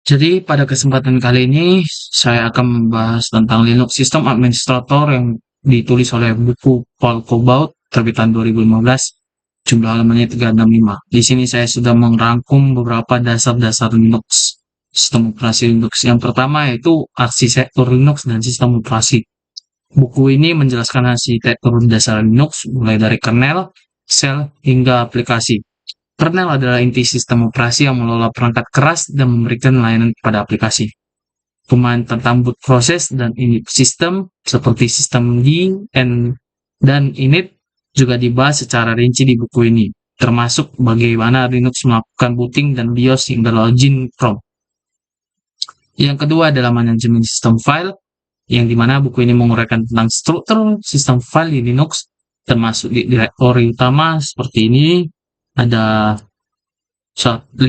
Jadi pada kesempatan kali ini saya akan membahas tentang Linux System Administrator yang ditulis oleh buku Paul Kobaud terbitan 2015, jumlah halamannya 365. Di sini saya sudah merangkum beberapa dasar-dasar Linux, sistem operasi Linux. Yang pertama yaitu arsitektur Linux dan sistem operasi. Buku ini menjelaskan arsitektur dasar Linux mulai dari kernel, shell, hingga aplikasi. Kernel adalah inti sistem operasi yang mengelola perangkat keras dan memberikan layanan kepada aplikasi. Pemahaman tentang boot proses dan init sistem seperti sistem dan init juga dibahas secara rinci di buku ini, termasuk bagaimana Linux melakukan booting dan BIOS hingga login Chrome. Yang kedua adalah manajemen sistem file, yang dimana buku ini menguraikan tentang struktur sistem file di Linux, termasuk di direktori utama seperti ini, ada 5,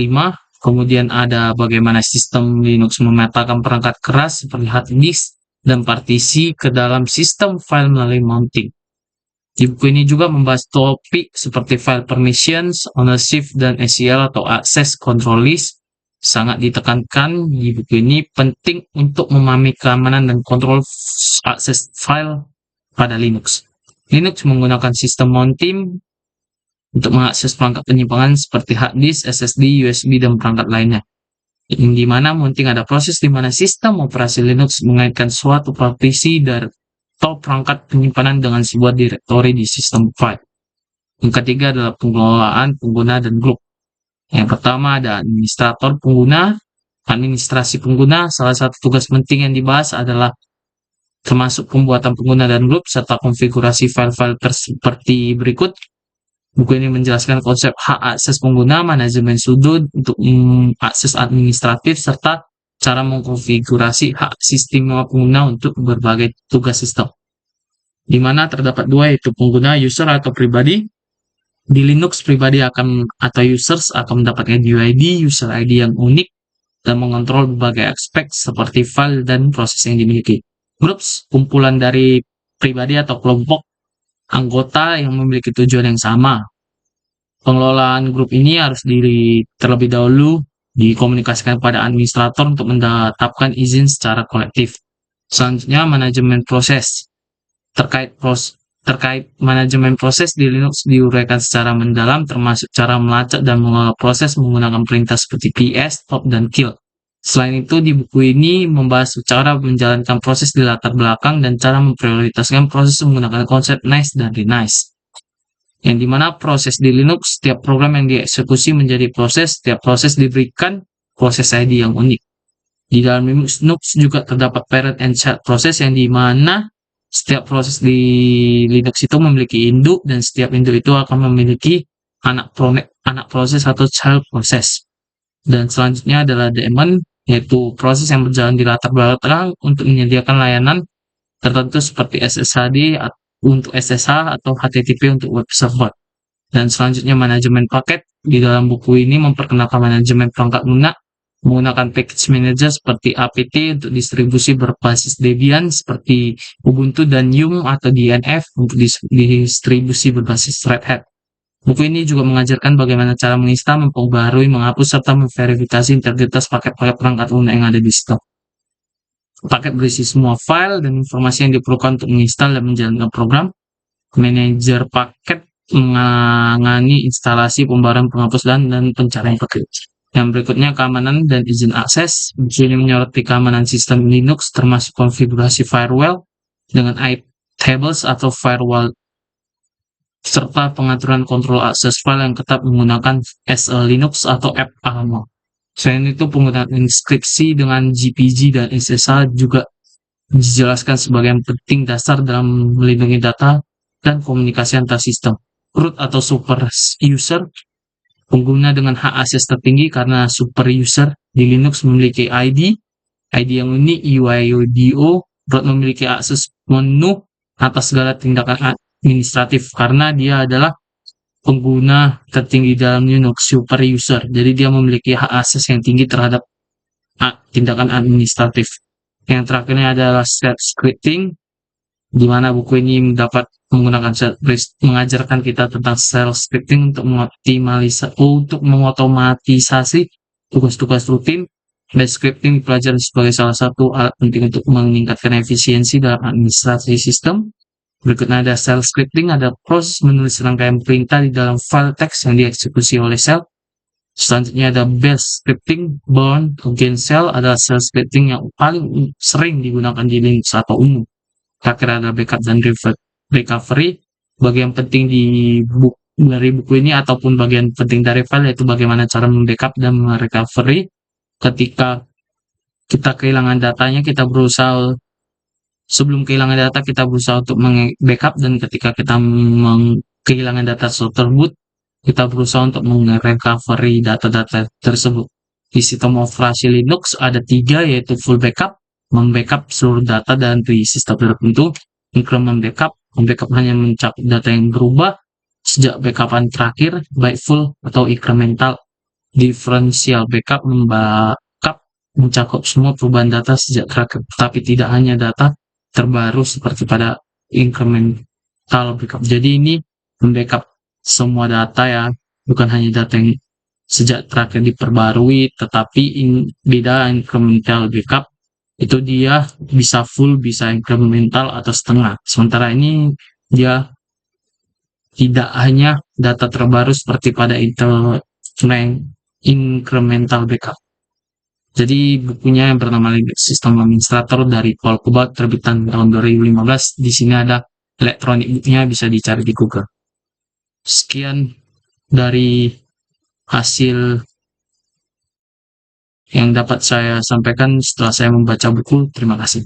kemudian ada bagaimana sistem Linux memetakan perangkat keras seperti hard disk dan partisi ke dalam sistem file melalui mounting. Di buku ini juga membahas topik seperti file permissions, ownership, dan ACL atau access control list. Sangat ditekankan di buku ini penting untuk memahami keamanan dan kontrol akses file pada Linux. Linux menggunakan sistem mounting untuk mengakses perangkat penyimpangan seperti hard disk, SSD, USB, dan perangkat lainnya. Di mana mounting ada proses di mana sistem operasi Linux mengaitkan suatu partisi atau perangkat penyimpanan dengan sebuah direktori di sistem file. Yang ketiga adalah pengelolaan pengguna dan grup. Yang pertama ada administrator pengguna, administrasi pengguna. Salah satu tugas penting yang dibahas adalah termasuk pembuatan pengguna dan grup serta konfigurasi file-file seperti berikut. Buku ini menjelaskan konsep hak akses pengguna, manajemen sudo untuk akses administratif, serta cara mengkonfigurasi hak sistem pengguna untuk berbagai tugas sistem. Di mana terdapat dua, yaitu pengguna, user atau pribadi. Di Linux, pribadi atau users akan mendapatkan UID, user ID yang unik, dan mengontrol berbagai aspek seperti file dan proses yang dimiliki. Groups, kumpulan dari pribadi atau kelompok anggota yang memiliki tujuan yang sama. Pengelolaan grup ini harus terlebih dahulu dikomunikasikan kepada administrator untuk menetapkan izin secara kolektif. Selanjutnya, manajemen proses. Terkait manajemen proses di Linux diuraikan secara mendalam, termasuk cara melacak dan mengelola proses menggunakan perintah seperti ps, stop, dan kill. Selain itu, di buku ini membahas cara menjalankan proses di latar belakang dan cara memprioritaskan proses menggunakan konsep nice dan renice. Yang dimana proses di Linux, setiap program yang dieksekusi menjadi proses, setiap proses diberikan proses ID yang unik. Di dalam Linux juga terdapat parent and child proses, yang dimana setiap proses di Linux itu memiliki induk, dan setiap induk itu akan memiliki anak proses atau child proses. Dan selanjutnya adalah daemon, yaitu proses yang berjalan di latar belakang untuk menyediakan layanan tertentu seperti SSHD untuk SSH atau HTTP untuk web server. Dan selanjutnya manajemen paket. Di dalam buku ini memperkenalkan manajemen perangkat lunak menggunakan package manager seperti apt untuk distribusi berbasis Debian seperti Ubuntu, dan Yum atau DNF untuk distribusi berbasis Red Hat. Buku ini juga mengajarkan bagaimana cara menginstal, memperbarui, menghapus, serta memverifikasi integritas paket-paket perangkat lunak yang ada di stok. Paket berisi semua file dan informasi yang diperlukan untuk menginstal dan menjalankan program. Manajer paket menangani instalasi, pembaruan, penghapusan, dan pencarian paket. Yang berikutnya, keamanan dan izin akses. Buku ini menyoroti keamanan sistem Linux, termasuk konfigurasi firewall dengan itables atau firewall, serta pengaturan kontrol akses file yang ketat menggunakan SL Linux atau app-alma. Selain itu, penggunaan inskripsi dengan GPG dan SSH juga dijelaskan sebagai yang penting dasar dalam melindungi data dan komunikasi antar sistem. Root atau super user, pengguna dengan hak akses tertinggi karena super user di Linux memiliki ID yang unik, UIDO. Root memiliki akses penuh atas segala tindakan administratif karena dia adalah pengguna tertinggi dalam Linux, super user. Jadi dia memiliki hak akses yang tinggi terhadap tindakan administratif. Yang terakhirnya adalah shell scripting, di mana buku ini dapat mengajarkan kita tentang shell scripting untuk mengotomatisasi tugas-tugas rutin Bash scripting dipelajari sebagai salah satu alat penting untuk meningkatkan efisiensi dalam administrasi sistem. Berikutnya ada shell scripting, ada proses menulis rangkaian perintah di dalam file teks yang dieksekusi oleh shell. Selanjutnya ada bash scripting, bourne against shell adalah shell scripting yang paling sering digunakan di Linux atau umum. Terakhir ada backup dan recovery. Bagian penting dari buku ini ataupun bagian penting dari file yaitu bagaimana cara membackup dan merecovery. Ketika kita kehilangan datanya, sebelum kehilangan data kita berusaha untuk meng-backup, dan ketika kita kehilangan data tersebut, kita berusaha untuk meng-recovery data-data tersebut. Di sistem operasi Linux ada 3, yaitu full backup, membackup seluruh data dari sistem tertentu, increment backup, membackup hanya mencakup data yang berubah sejak backupan terakhir, baik full atau incremental. Differential backup mencakup semua perubahan data sejak terakhir, tapi tidak hanya data terbaru seperti pada incremental backup. Jadi ini membackup semua data ya, bukan hanya data yang sejak terakhir diperbarui, tetapi beda incremental backup itu dia bisa full, bisa incremental atau setengah. Sementara ini dia tidak hanya data terbaru seperti pada incremental backup. Jadi bukunya yang bernama Linux System Administrator dari Paul Kobaut, terbitan tahun 2015. Di sini ada elektronik booknya, bisa dicari di Google. Sekian dari hasil yang dapat saya sampaikan setelah saya membaca buku. Terima kasih.